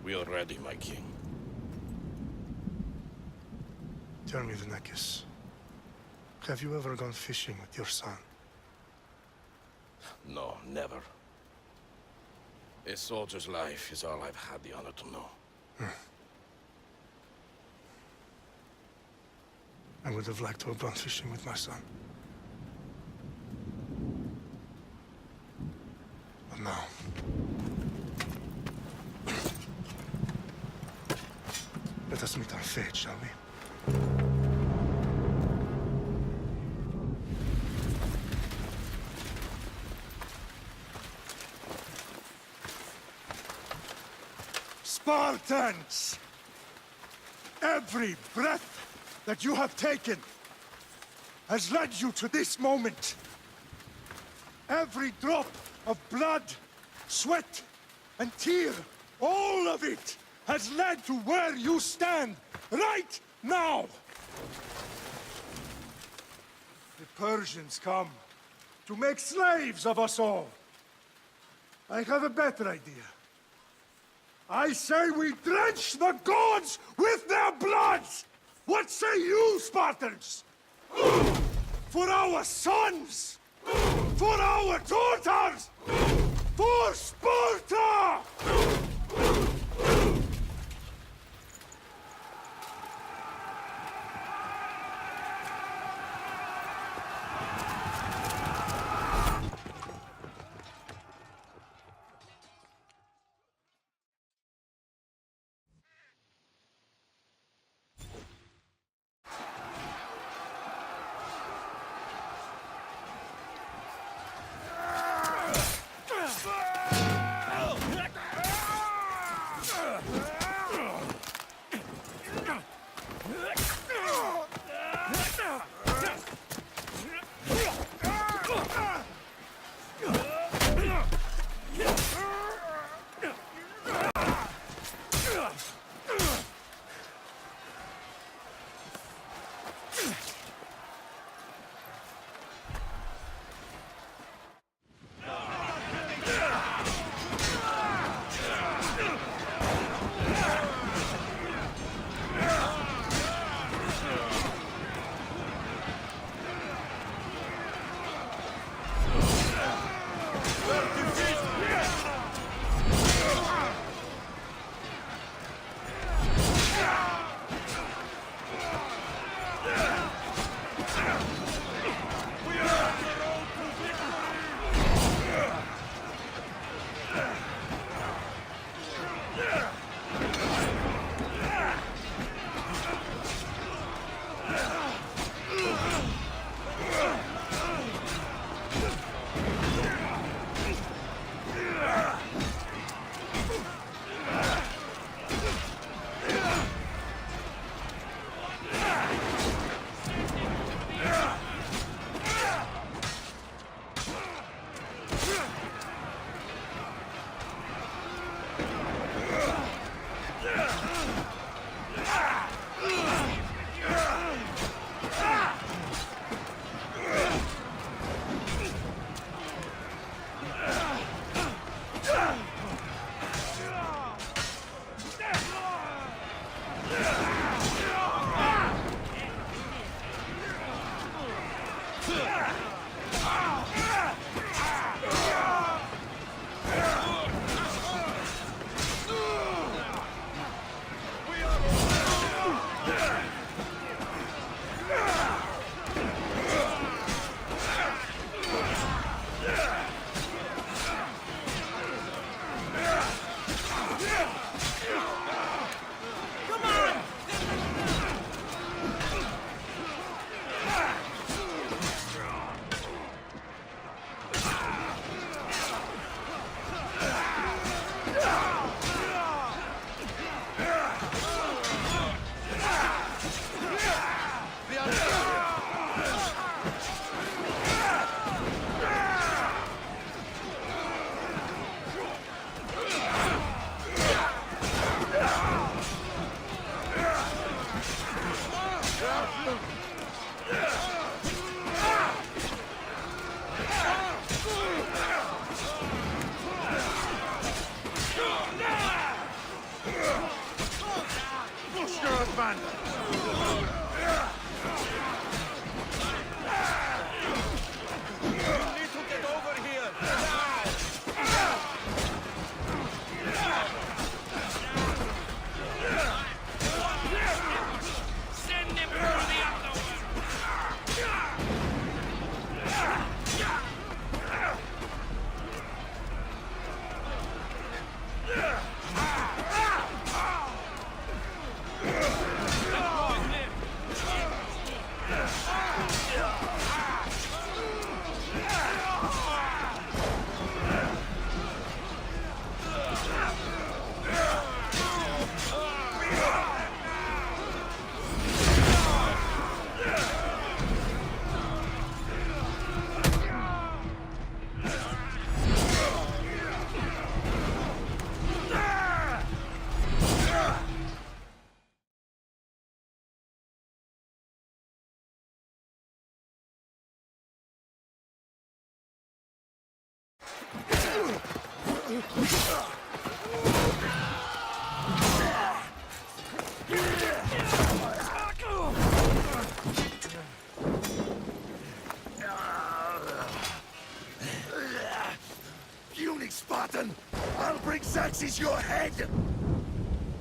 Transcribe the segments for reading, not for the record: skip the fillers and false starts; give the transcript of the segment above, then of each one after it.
We are ready, my king. Tell me, Vinicius, have you ever gone fishing with your son? No, never. A soldier's life is all I've had the honor to know. I would have liked to have gone fishing with my son. But now... Let us meet our fate, shall we? Spartans! Every breath that you have taken has led you to this moment. Every drop of blood, sweat, and tear, all of it has led to where you stand right now. The Persians come to make slaves of us all. I have a better idea. I say we drench the gods with their bloods! What say you, Spartans? For our sons! For our daughters! For Sparta! band! You need to get over here! Now! Send him for the underworld! Puny Spartan! I'll bring Xerxes your head!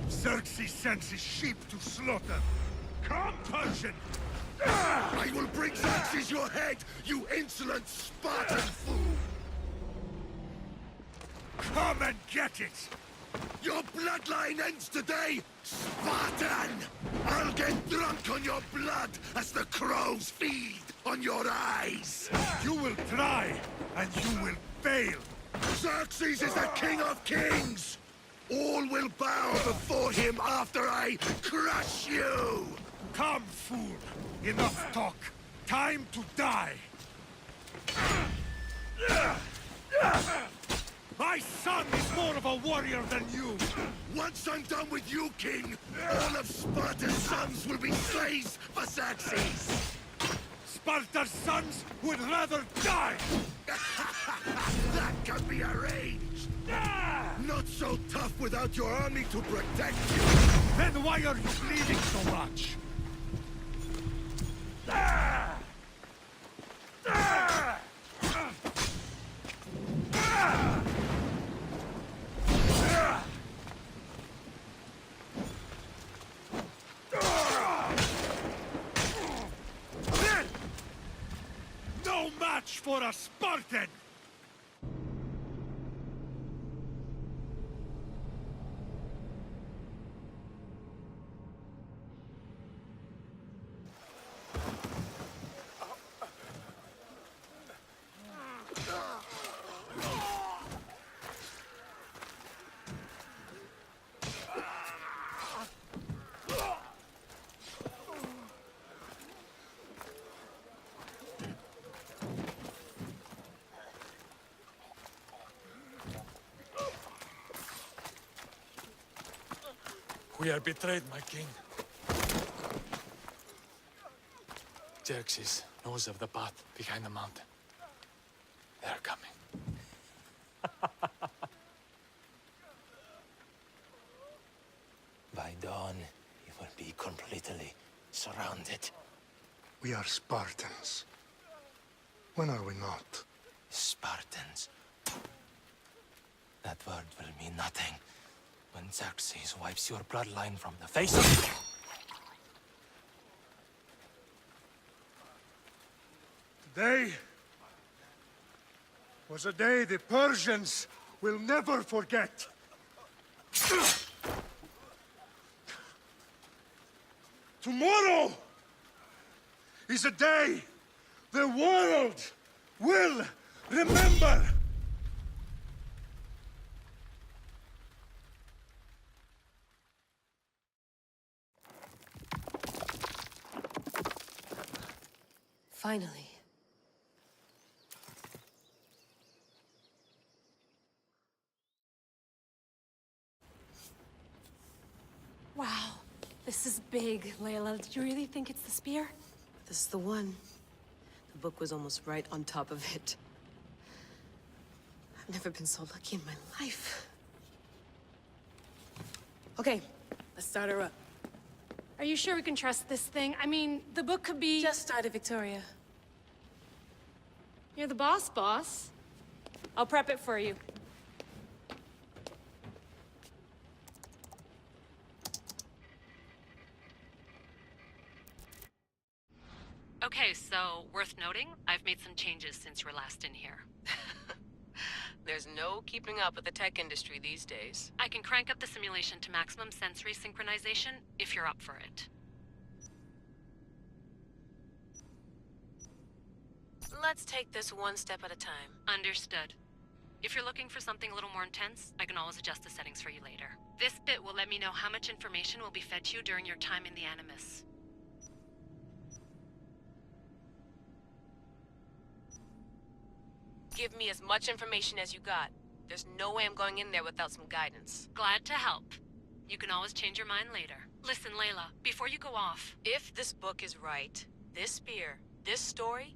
Xerxes sends his sheep to slaughter. Come, Persian! I will bring Xerxes your head, you insolent Spartan fool! Come and get it! Your bloodline ends today, Spartan! I'll get drunk on your blood as the crows feed on your eyes! You will try, and you will fail. Xerxes is the king of kings! All will bow before him after I crush you! Come, fool! Enough talk. Time to die! My son is more of a warrior than you! Once I'm done with you, king, all of Sparta's sons will be slaves for Xerxes! Sparta's sons would rather die! That can be arranged! Not so tough without your army to protect you! Then why are you bleeding so much? No match for a Spartan! We are betrayed, my king. Xerxes knows of the path behind the mountain. They're coming. By dawn, you will be completely surrounded. We are Spartans. When are we not? Spartans. That word will mean nothing when Xerxes wipes your bloodline from the face of... Today was a day the Persians will never forget. Tomorrow is a day the world will remember. Finally. Wow, this is big, Layla. Did you really think it's the spear? This is the one. The book was almost right on top of it. I've never been so lucky in my life. Okay, let's start her up. Are you sure we can trust this thing? I mean, the book could be... Just started, Victoria. You're the boss. I'll prep it for you. Okay, so worth noting, I've made some changes since you were last in here. There's no keeping up with the tech industry these days. I can crank up the simulation to maximum sensory synchronization if you're up for it. Let's take this one step at a time. Understood. If you're looking for something a little more intense, I can always adjust the settings for you later. This bit will let me know how much information will be fed to you during your time in the Animus. Give me as much information as you got. There's no way I'm going in there without some guidance. Glad to help. You can always change your mind later. Listen, Layla, before you go off... If this book is right, this spear, this story,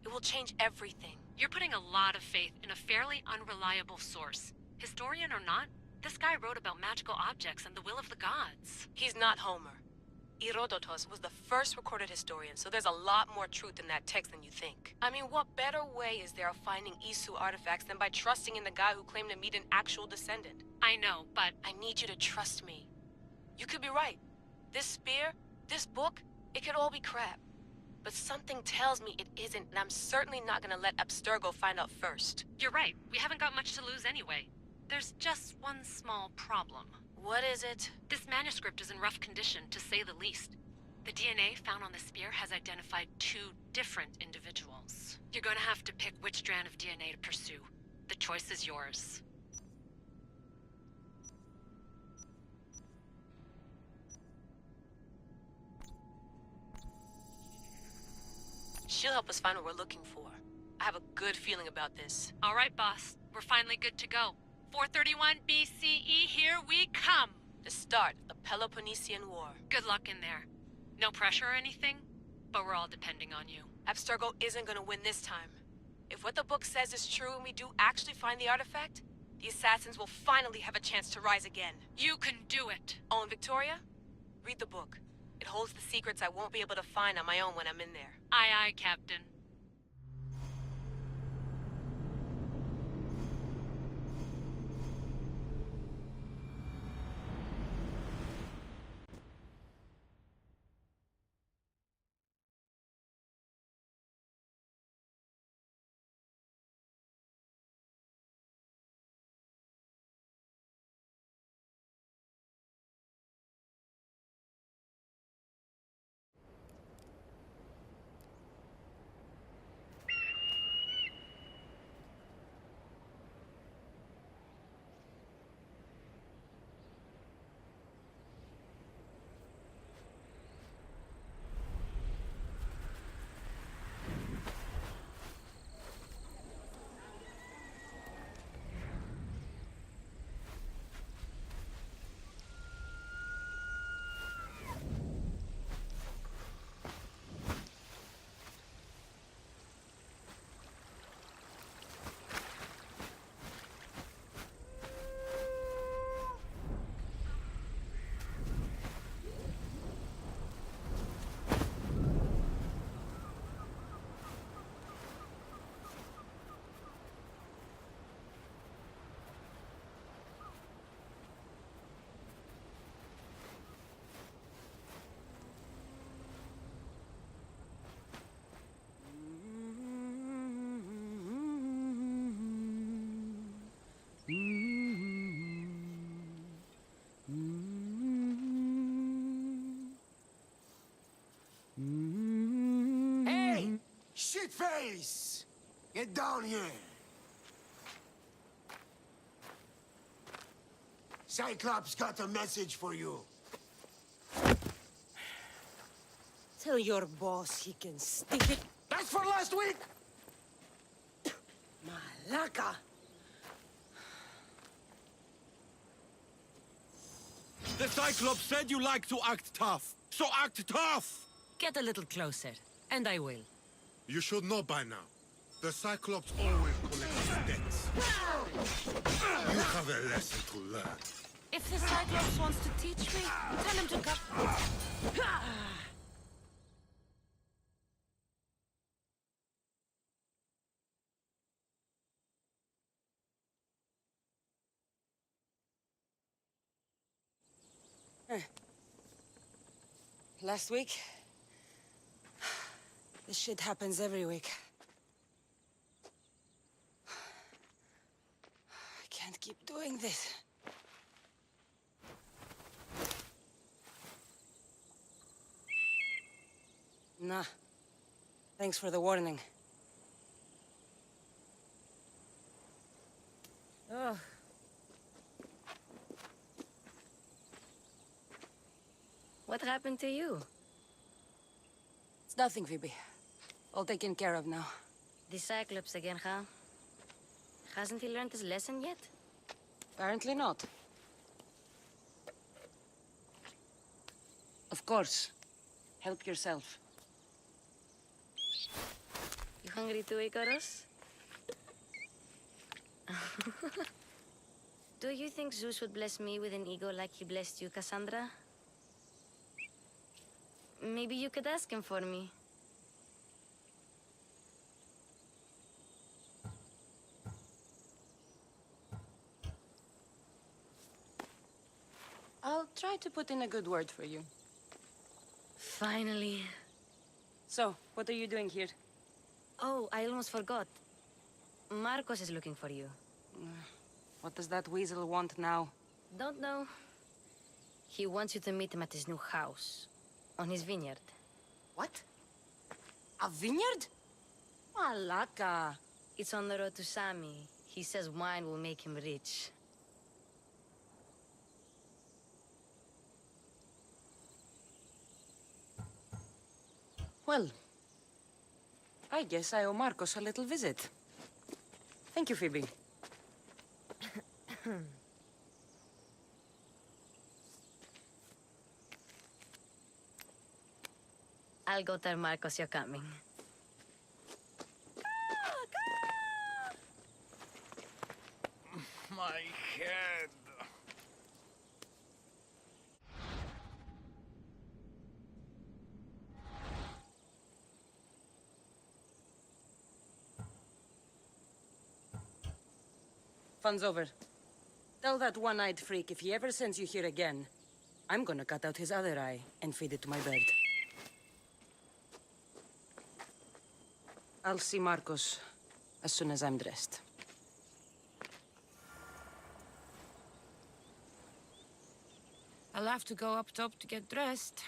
it will change everything. You're putting a lot of faith in a fairly unreliable source. Historian or not, this guy wrote about magical objects and the will of the gods. He's not Homer. Herodotus was the first recorded historian, so there's a lot more truth in that text than you think. I mean, what better way is there of finding Isu artifacts than by trusting in the guy who claimed to meet an actual descendant? I know, but... I need you to trust me. You could be right. This spear, this book, it could all be crap. But something tells me it isn't, and I'm certainly not gonna let Abstergo find out first. You're right. We haven't got much to lose anyway. There's just one small problem. What is it? This manuscript is in rough condition, to say the least. The DNA found on the spear has identified 2 different individuals. You're going to have to pick which strand of DNA to pursue. The choice is yours. She'll help us find what we're looking for. I have a good feeling about this. All right, boss. We're finally good to go. 431 BCE, here we come! The start of the Peloponnesian War. Good luck in there. No pressure or anything, but we're all depending on you. Abstergo isn't gonna win this time. If what the book says is true and we do actually find the artifact, the assassins will finally have a chance to rise again. You can do it! Oh, and Victoria? Read the book. It holds the secrets I won't be able to find on my own when I'm in there. Aye, aye, Captain. Shitface! Get down here! Cyclops got a message for you. Tell your boss he can stick it. That's for last week! Malaka! The Cyclops said you like to act tough, so act tough! Get a little closer, and I will. You should know by now. The Cyclops always collects debts. You have a lesson to learn. If the Cyclops wants to teach me, tell him to come. Last week? This shit happens every week. I can't keep doing this. Nah. Thanks for the warning. Oh. What happened to you? It's nothing, Phoebe. All taken care of now. The Cyclops again, huh? Hasn't he learned his lesson yet? Apparently not. Of course. Help yourself. You hungry too, Icarus? Do you think Zeus would bless me with an ego like he blessed you, Cassandra? Maybe you could ask him for me. I'll try to put in a good word for you. Finally. So, what are you doing here? Oh, I almost forgot. Marcos is looking for you. What does that weasel want now? Don't know. He wants you to meet him at his new house. On his vineyard. What? A vineyard? Malaka. It's on the road to Sami. He says wine will make him rich. Well, I guess I owe Marcos a little visit. Thank you, Phoebe. I'll go tell Marcos you're coming. My head. Fun's over. Tell that one-eyed freak if he ever sends you here again, I'm gonna cut out his other eye and feed it to my bird. I'll see Marcos as soon as I'm dressed. I'll have to go up top to get dressed.